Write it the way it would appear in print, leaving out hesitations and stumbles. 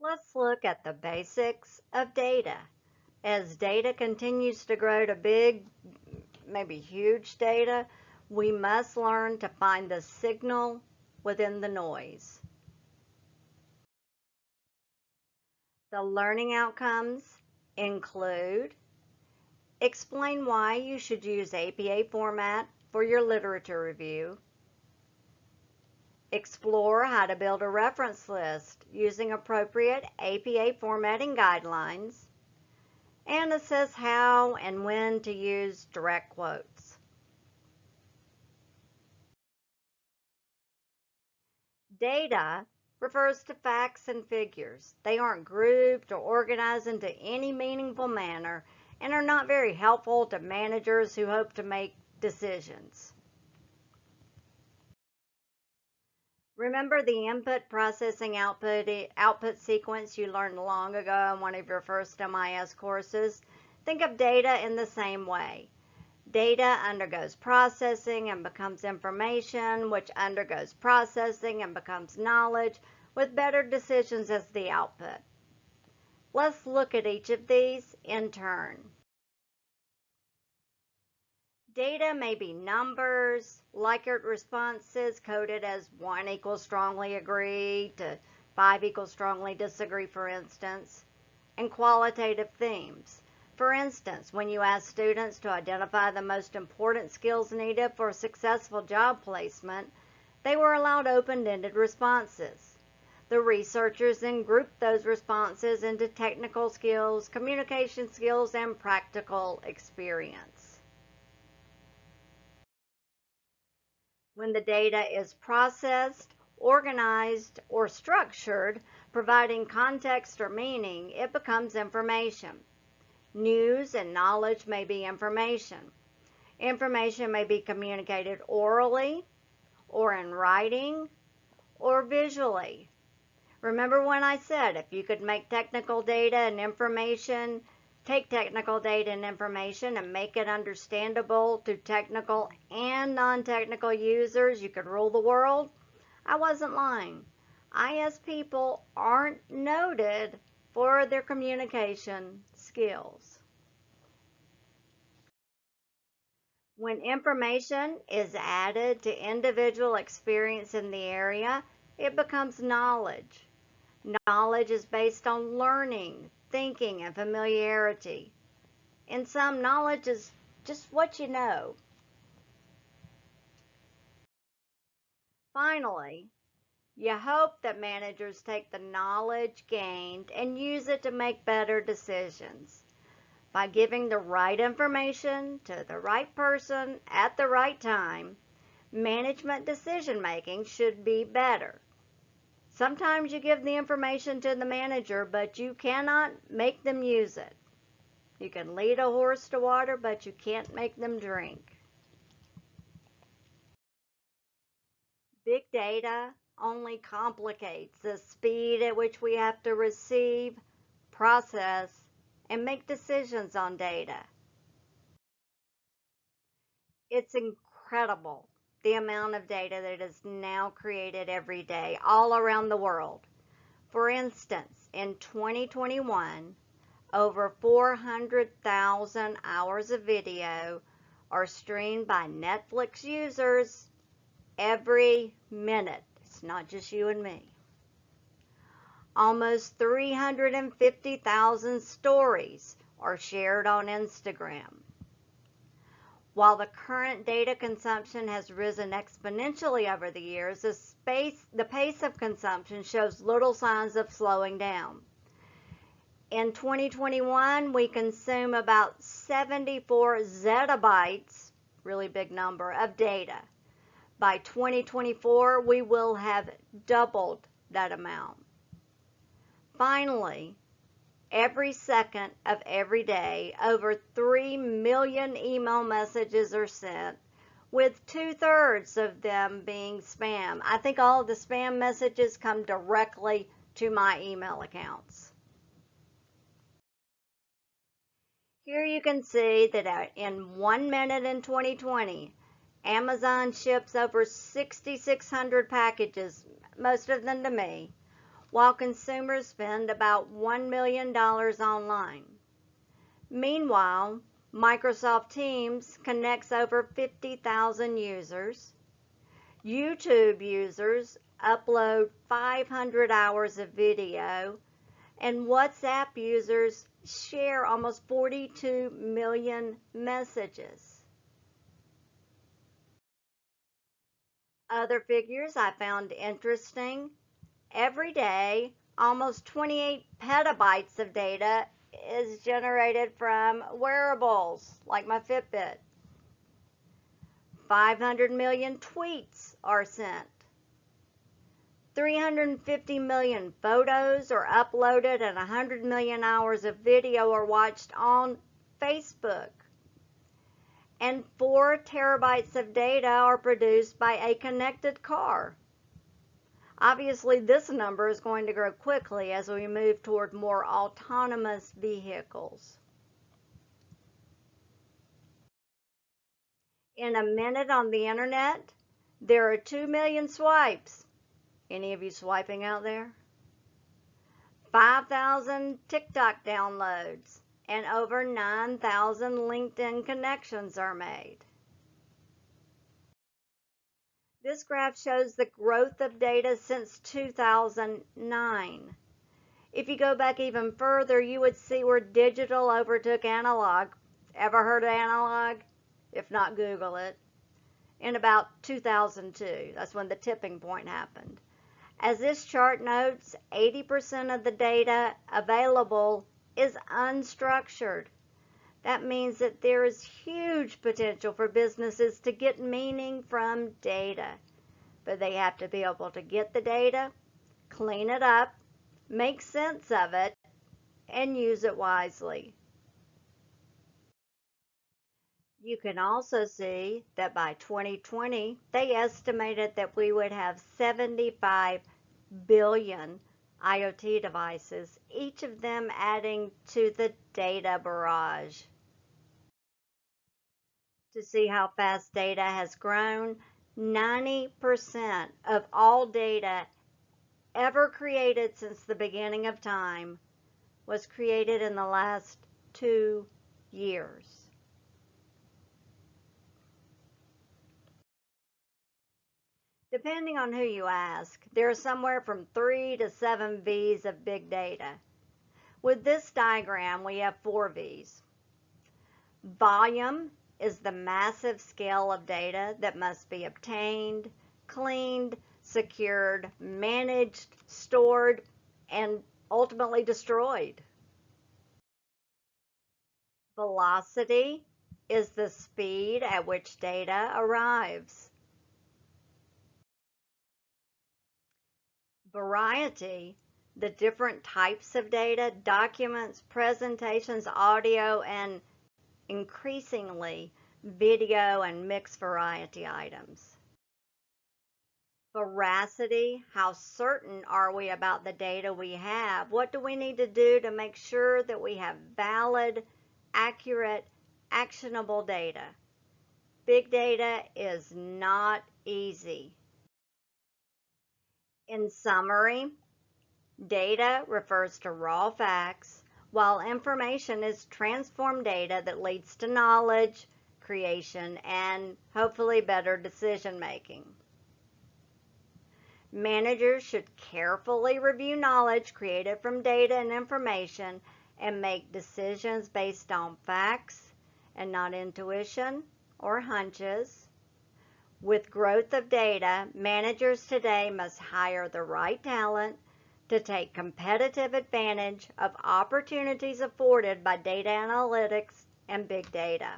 Let's look at the basics of data. As data continues to grow to big, maybe huge data, we must learn to find the signal within the noise. The learning outcomes include: explain why you should use APA format for your literature review. Explore how to build a reference list using appropriate APA formatting guidelines. And assess how and when to use direct quotes. Data refers to facts and figures. They aren't grouped or organized into any meaningful manner and are not very helpful to managers who hope to make decisions. Remember the input, processing, output sequence you learned long ago in one of your first MIS courses? Think of data in the same way. Data undergoes processing and becomes information, which undergoes processing and becomes knowledge, with better decisions as the output. Let's look at each of these in turn. Data may be numbers, Likert responses coded as 1 equals strongly agree to 5 equals strongly disagree, for instance, and qualitative themes. For instance, when you ask students to identify the most important skills needed for successful job placement, they were allowed open-ended responses. The researchers then grouped those responses into technical skills, communication skills, and practical experience. When the data is processed, organized, or structured, providing context or meaning, it becomes information. News and knowledge may be information. Information may be communicated orally, or in writing, or visually. Remember when I said if you could make technical data and information, take technical data and information and make it understandable to technical and non-technical users, you could rule the world? I wasn't lying. IS people aren't noted for their communication skills. When information is added to individual experience in the area, it becomes knowledge. Knowledge is based on learning, thinking, and familiarity. In some, knowledge is just what you know. Finally, you hope that managers take the knowledge gained and use it to make better decisions. By giving the right information to the right person at the right time, management decision making should be better. Sometimes you give the information to the manager, but you cannot make them use it. You can lead a horse to water, but you can't make them drink. Big data only complicates the speed at which we have to receive, process, and make decisions on data. It's incredible the amount of data that is now created every day all around the world. For instance, in 2021, over 400,000 hours of video are streamed by Netflix users every minute. It's not just you and me. Almost 350,000 stories are shared on Instagram. While the current data consumption has risen exponentially over the years, the pace of consumption shows little signs of slowing down. In 2021, we consume about 74 zettabytes, really big number, of data. By 2024, we will have doubled that amount. Finally, every second of every day, over 3 million email messages are sent, with 2/3 of them being spam. I think all of the spam messages come directly to my email accounts. Here you can see that in 1 minute in 2020, Amazon ships over 6,600 packages, most of them to me, while consumers spend about $1 million online. Meanwhile, Microsoft Teams connects over 50,000 users. YouTube users upload 500 hours of video, and WhatsApp users share almost 42 million messages. Other figures I found interesting. Every day, almost 28 petabytes of data is generated from wearables like my Fitbit. 500 million tweets are sent. 350 million photos are uploaded and 100 million hours of video are watched on Facebook. And 4 terabytes of data are produced by a connected car. Obviously, this number is going to grow quickly as we move toward more autonomous vehicles. In a minute on the internet, there are 2 million swipes. Any of you swiping out there? 5,000 TikTok downloads and over 9,000 LinkedIn connections are made. This graph shows the growth of data since 2009. If you go back even further, you would see where digital overtook analog. Ever heard of analog? If not, Google it. In about 2002, that's when the tipping point happened. As this chart notes, 80% of the data available is unstructured. That means that there is huge potential for businesses to get meaning from data. But they have to be able to get the data, clean it up, make sense of it, and use it wisely. You can also see that by 2020, they estimated that we would have 75 billion IoT devices, each of them adding to the data barrage. To see how fast data has grown, 90% of all data ever created since the beginning of time was created in the last 2 years. Depending on who you ask, there are somewhere from 3 to 7 V's of big data. With this diagram, we have 4 V's. Volume is the massive scale of data that must be obtained, cleaned, secured, managed, stored, and ultimately destroyed. Velocity is the speed at which data arrives. Variety, the different types of data, documents, presentations, audio, and increasingly video and mixed variety items. Veracity, how certain are we about the data we have? What do we need to do to make sure that we have valid, accurate, actionable data? Big data is not easy. In summary, data refers to raw facts, while information is transformed data that leads to knowledge, creation, and hopefully better decision making. Managers should carefully review knowledge created from data and information and make decisions based on facts and not intuition or hunches. With growth of data, managers today must hire the right talent to take competitive advantage of opportunities afforded by data analytics and big data.